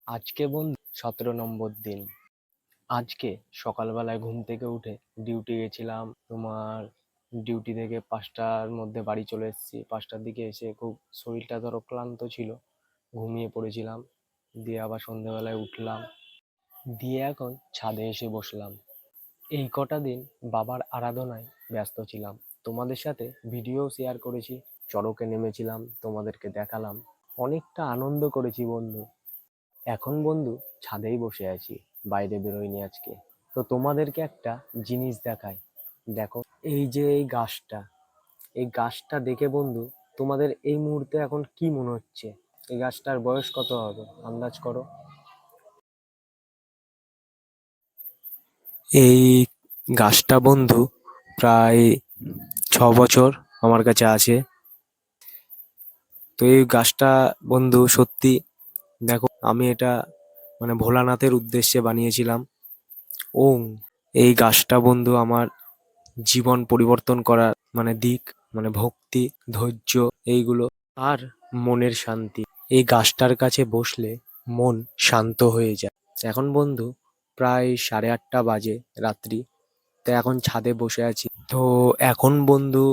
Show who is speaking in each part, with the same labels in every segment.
Speaker 1: আজকে বন্ধু 17 নম্বর দিন। আজকে সকালবেলায় ঘুম থেকে উঠে ডিউটি গেছিলাম। ডিউটি থেকে 5টার মধ্যে বাড়ি চলে এসেছি। 5টার দিকে এসে খুব শরীরটা ধরো ক্লান্ত ছিল, ঘুমিয়ে পড়েছিলাম। দিয়ে আবার সন্ধ্যেবেলায় উঠলাম, দিয়ে এখন ছাদে এসে বসলাম। এই কটা দিন বাবার আরাধনায় ব্যস্ত ছিলাম। তোমাদের সাথে ভিডিও শেয়ার করেছি, চড়কে নেমেছিলাম, তোমাদেরকে দেখালাম। অনেকটা আনন্দ করেছি বন্ধু। এখন বন্ধু ছাদেই বসে আছি, বাইরে বেরোইনি আজকে। তো তোমাদেরকে একটা জিনিস দেখাই, দেখো। এই যে এই গাছটা দেখে বন্ধু তোমাদের এই মুহূর্তে এখন কি মনে হচ্ছে? এই গাছটার বয়স কত হবে আন্দাজ করো। এই গাছটা বন্ধু প্রায় 6 বছর আমার কাছে আছে। তো এই গাছটা বন্ধু সত্যি, দেখো, আমি এটা মানে ভোলানাথের উদ্দেশ্যে বানিয়েছিলাম। ওম। এই গাছটা বন্ধু আমার জীবন পরিবর্তন করার দিক, ভক্তি, ধৈর্য, এইগুলো আর মনের শান্তি। এই গাছটার কাছে বসলে মন শান্ত হয়ে যায়। এখন বন্ধু প্রায় 8:30 বাজে রাত্রি। তো এখন ছাদে বসে আছি। তো এখন বন্ধু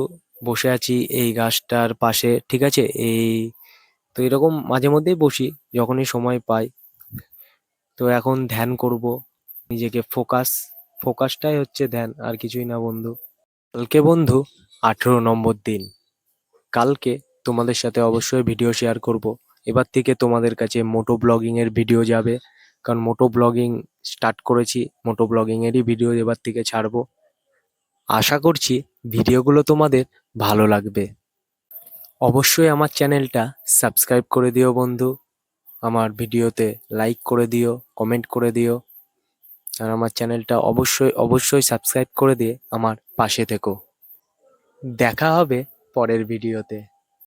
Speaker 1: বসে আছি এই গাছটার পাশে, ঠিক আছে। তো এরকম মাঝে মধ্যেই বসি যখনই সময় পাই। তো এখন ধ্যান করব, নিজেকে ফোকাসটাই হচ্ছে ধ্যান, আর কিছুই না বন্ধু। কালকে বন্ধু 18 নম্বর দিন। কালকে তোমাদের সাথে অবশ্যই ভিডিও শেয়ার করব। এবার থেকে তোমাদের কাছে মোটো ব্লগিং এর ভিডিও যাবে, কারণ মোটো ব্লগিং স্টার্ট করেছি। মোটো ব্লগিং এরই ভিডিও এবার থেকে ছাড়বো। আশা করছি ভিডিওগুলো তোমাদের ভালো লাগবে। অবশ্যই আমার চ্যানেলটা সাবস্ক্রাইব করে দিও বন্ধু। আমার ভিডিওতে লাইক করে দিও, কমেন্ট করে দিও। আর আমার চ্যানেলটা অবশ্যই অবশ্যই সাবস্ক্রাইব করে দিয়ে আমার পাশে থেকো। দেখা হবে পরের ভিডিওতে।